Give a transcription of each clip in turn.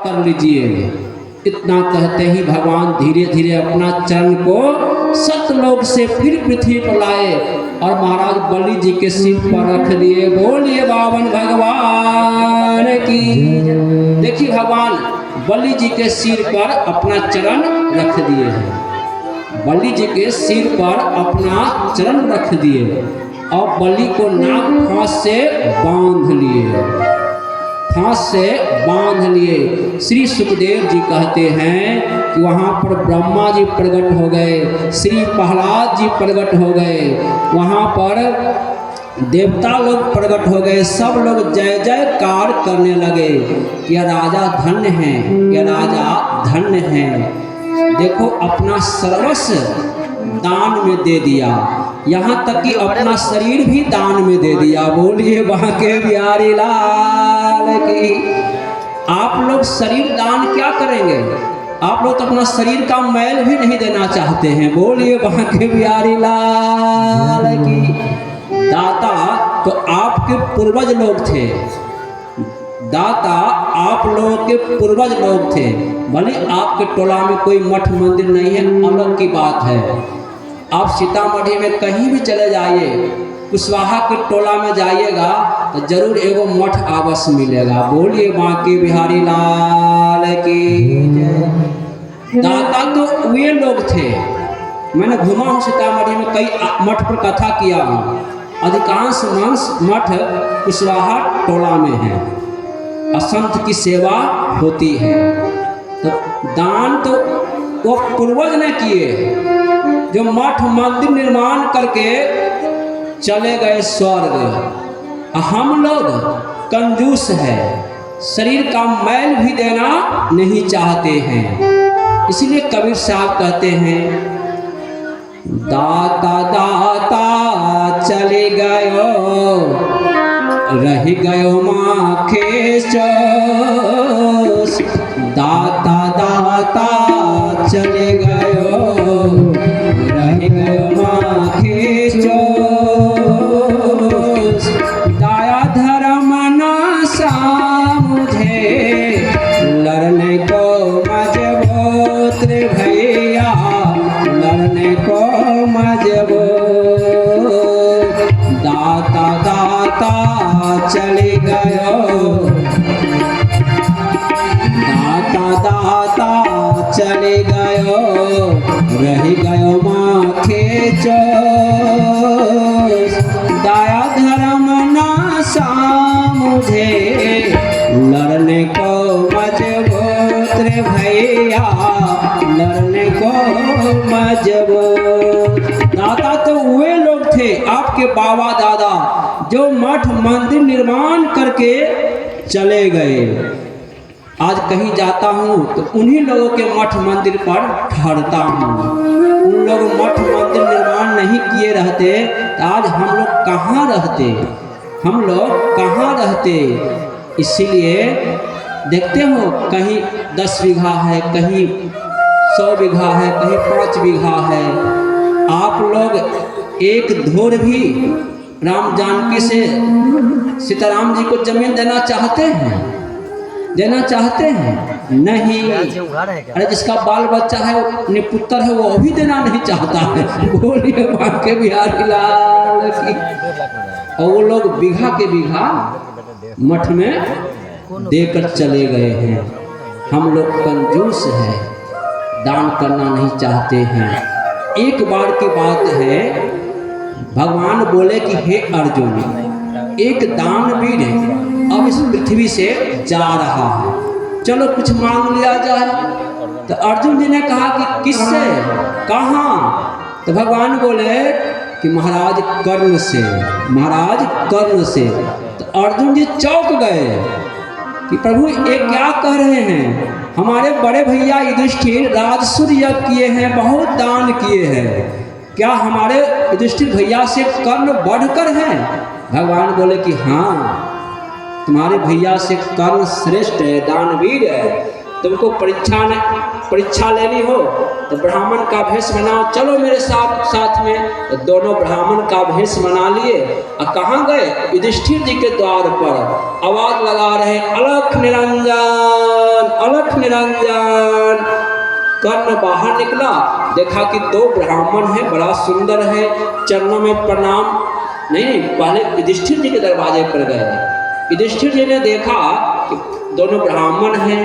कर लीजिए। इतना कहते ही भगवान धीरे धीरे अपना चरण को सतलोक से फिर पृथ्वी पर लाए और महाराज बलि जी के सिर पर रख दिए। बोलिए बावन भगवान की। देखिए भगवान बलि जी के सिर पर अपना चरण रख दिए हैं। बलि जी के सिर पर अपना चरण रख दिए और बलि को नाग फांस से बांध लिए, फांस से बांध लिए। श्री सुखदेव जी कहते हैं कि वहाँ पर ब्रह्मा जी प्रकट हो गए, श्री प्रहलाद जी प्रकट हो गए, वहाँ पर देवता लोग प्रकट हो गए। सब लोग जय जयकार करने लगे कि यह राजा धन्य है, यह राजा धन्य है। देखो अपना सर्वस्व दान में दे दिया, यहाँ तक कि अपना शरीर भी दान में दे दिया। बोलिए बांके बिहारी लाल की। आप लोग शरीर दान क्या करेंगे? आप लोग तो अपना शरीर का मैल भी नहीं देना चाहते हैं। बोलिए बांके बिहारी लाल की। दाता तो आपके पूर्वज लोग थे, दाता आप लोगों के पूर्वज लोग थे। भले आपके टोला में कोई मठ मंदिर नहीं है, अलग की बात है। आप सीतामढ़ी में कहीं भी चले जाइए, कुशवाहा के टोला में जाइएगा तो जरूर एगो मठ अवश्य मिलेगा। बोलिए बांके बिहारी लाल की। दाता तो वे लोग थे। मैंने घुमा हूँ सीतामढ़ी में, कई मठ पर कथा किया हूँ। अधिकांश मठ कुशवाहा टोला में है, असंत की सेवा होती है। तो दान तो वो पूर्वज ने किए जो मठ मंदिर निर्माण करके चले गए स्वर्ग। हम लोग कंजूस है, शरीर का मैल भी देना नहीं चाहते हैं। इसलिए कबीर साहब कहते हैं, दाता दाता चले गयो, रह गयो माखे चोस। दाता दाता चले गयो, रह गयो माखे चोस। दाया धर्म नासा मुझे, लड़ने को मजबूत रे भैया, लड़ने को मजबूत। दाता दाता चले गयो, दाता दाता चले गयो, रह गयो माखे चोस। दाया धर्म नासा मुझे, लड़ने को मजबूत रे भैया, लड़ने को मजबूत। दाता तो वे लोग थे, आपके बाबा दादा, जो मठ मंदिर निर्माण करके चले गए। आज कहीं जाता हूँ तो उन्हीं लोगों के मठ मंदिर पर ठहरता हूँ। उन लोग मठ मंदिर निर्माण नहीं किए रहते तो आज हम लोग कहाँ रहते, हम लोग कहाँ रहते। इसीलिए देखते हो कहीं 10 बीघा है, कहीं 100 बीघा है, कहीं 5 बीघा है। आप लोग एक धोर भी राम जानकी से सीताराम जी को जमीन देना चाहते हैं? देना चाहते हैं? नहीं। अरे जिसका बाल बच्चा है, निपुत्र है, वो भी देना नहीं चाहता है। बोलिए बांके बिहारी लाल की। और वो लोग बीघा के बीघा मठ में देकर चले गए हैं। हम लोग कंजूस हैं, दान करना नहीं चाहते हैं। एक बार की बात है, भगवान बोले कि हे अर्जुन, एक दानवीर अब इस पृथ्वी से जा रहा है, चलो कुछ मांग लिया जाए। तो अर्जुन जी ने कहा कि किससे, कहाँ? तो भगवान बोले कि महाराज कर्ण से, महाराज कर्ण से। तो अर्जुन जी चौंक गए कि प्रभु ये क्या कह रहे हैं? हमारे बड़े भैया युधिष्ठिर राजसूय यज्ञ किए हैं, बहुत दान किए हैं, क्या हमारे युधिष्ठिर भैया से कर्ण बढ़कर हैं? भगवान बोले कि हाँ, तुम्हारे भैया से कर्ण श्रेष्ठ है, दानवीर है। तुमको परीक्षा लेनी हो तो ब्राह्मण का भेष बनाओ, चलो मेरे साथ में। तो दोनों ब्राह्मण का भेष बना लिए और कहाँ गए? युधिष्ठिर जी के द्वार पर आवाज लगा रहे, अलख निरंजन, अलख निरंजन। कर्ण बाहर निकला, देखा कि दो ब्राह्मण हैं, बड़ा सुंदर है, चरणों में प्रणाम। नहीं, पहले युधिष्ठिर जी के दरवाजे पर गए। युधिष्ठिर जी ने देखा कि दोनों ब्राह्मण हैं,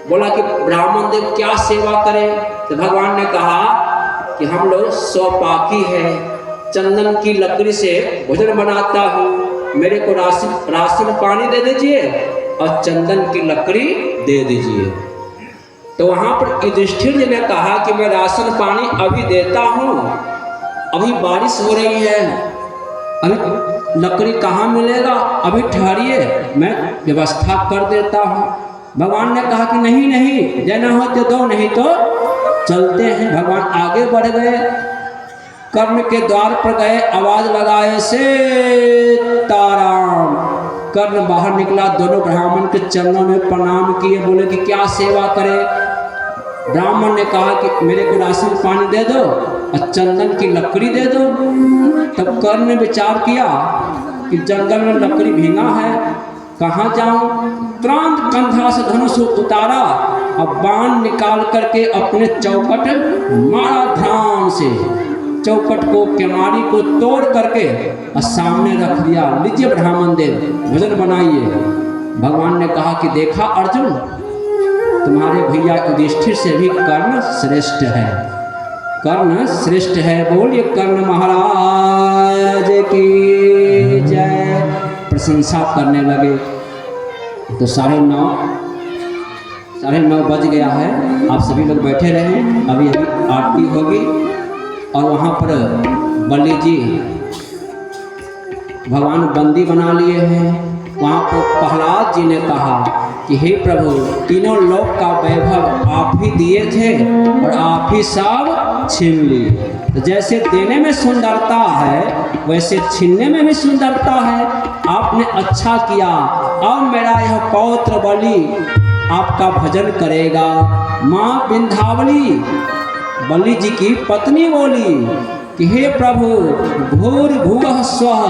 बोला कि ब्राह्मण देव क्या सेवा करें? तो भगवान ने कहा कि हम लोग स्वपाकी है, चंदन की लकड़ी से भोजन बनाता हूँ, मेरे को राशन पानी दे दीजिए और चंदन की लकड़ी दे दीजिए। तो वहाँ पर युधिष्ठिर जी ने कहा कि मैं राशन पानी अभी देता हूँ, अभी बारिश हो रही है, अभी लकड़ी कहाँ मिलेगा, अभी ठहरिए, मैं व्यवस्था कर देता हूँ। भगवान ने कहा कि नहीं नहीं, देना हो तो दो, नहीं तो चलते हैं। भगवान आगे बढ़ गए, कर्ण के द्वार पर गए, आवाज लगाए सीताराम। कर्ण बाहर निकला, दोनों ब्राह्मण के चरणों में प्रणाम किए, बोले कि क्या सेवा करे? ब्राह्मण ने कहा कि मेरे को राशन पानी दे दो और चंदन की लकड़ी दे दो। तब कर्ण ने विचार किया कि जंगल में लकड़ी भींगा है, कहाँ जाऊं? तुरंत कंधा से धनुष उतारा और बाण निकाल करके अपने चौकट मारा, ध्यान से चौकट को, केमारी को तोड़ करके और सामने रख दिया। लीजिए ब्राह्मण देव, भोजन बनाइए। भगवान ने कहा कि देखा अर्जुन, तुम्हारे भैया युधिष्ठिर से भी कर्ण श्रेष्ठ है, कर्ण श्रेष्ठ है। बोलिए कर्ण महाराज की जय। प्रशंसा करने लगे। तो 9:30 बज गया है, आप सभी लोग बैठे रहे, अभी आरती होगी। और वहाँ पर बलि जी भगवान बंदी बना लिए हैं। वहाँ पर प्रहलाद जी ने कहा कि हे प्रभु, तीनों लोक का वैभव आप ही दिए थे और आप ही सब छीन लिए। तो जैसे देने में सुंदरता है, वैसे छीनने में भी सुंदरता है। आपने अच्छा किया। अब मेरा यह पौत्र बलि आपका भजन करेगा। माँ विंध्यावली बलि जी की पत्नी बोली कि हे प्रभु, भूर भुवः स्वः,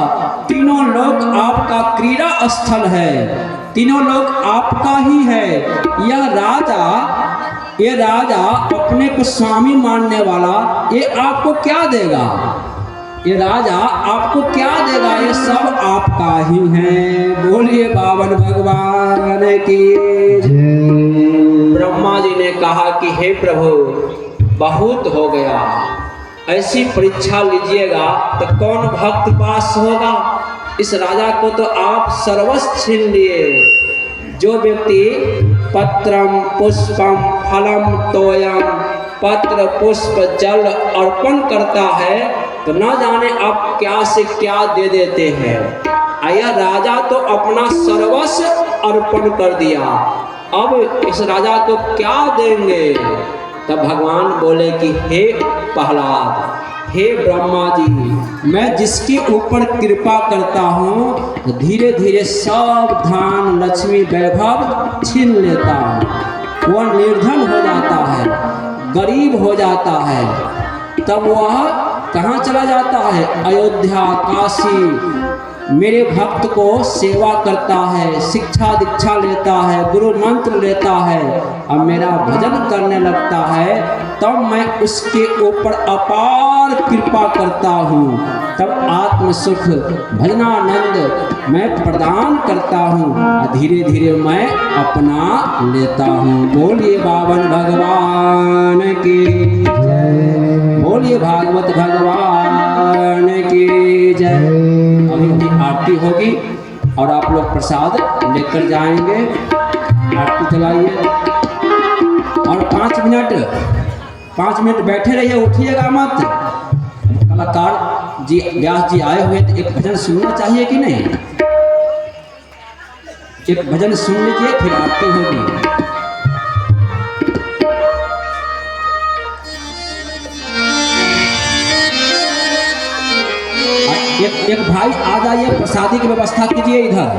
तीनों लोक आपका क्रीड़ा स्थल है, तीनों लोक आपका ही है। ये राजा अपने को स्वामी मानने वाला, ये आपको क्या देगा? ये राजा आपको क्या देगा? ये सब आपका ही है। बोलिए बावन भगवान की जय। ब्रह्मा जी ने कहा कि हे प्रभु, बहुत हो गया, ऐसी परीक्षा लीजिएगा तो कौन भक्त पास होगा? इस राजा को तो आप सर्वस्व छीन लिए। जो व्यक्ति पत्रम पुष्पम फलम तोयम, पत्र पुष्प जल अर्पण करता है तो न जाने आप क्या से क्या दे देते हैं। यह राजा तो अपना सर्वस्व अर्पण कर दिया, अब इस राजा को क्या देंगे? तब भगवान बोले कि हे प्रहलाद, हे ब्रह्मा जी, मैं जिसके ऊपर कृपा करता हूँ धीरे धीरे सब धन लक्ष्मी वैभव छीन लेता हूँ। वह निर्धन हो जाता है, गरीब हो जाता है, तब वह कहाँ चला जाता है? अयोध्या, काशी। मेरे भक्त को सेवा करता है, शिक्षा दीक्षा लेता है, गुरु मंत्र लेता है और मेरा भजन करने लगता है, तब मैं उसके ऊपर अपार कृपा करता हूँ। तब आत्म सुख भजनानंद मैं प्रदान करता हूँ और धीरे धीरे मैं अपना लेता हूँ। बोलिए बावन भगवान की जय। बोलिए भागवत भगवान की जय। अभी आरती होगी और आप लोग प्रसाद लेकर जाएंगे। आरती चलाइए और 5 मिनट बैठे रहिए, उठिएगा मत। कलाकार जी व्यास जी आए हुए, तो एक भजन सुनना चाहिए कि नहीं? एक भजन सुन लीजिए, फिर आरती होगी। एक भाई आ जाइए, प्रसादी की व्यवस्था कीजिए इधर।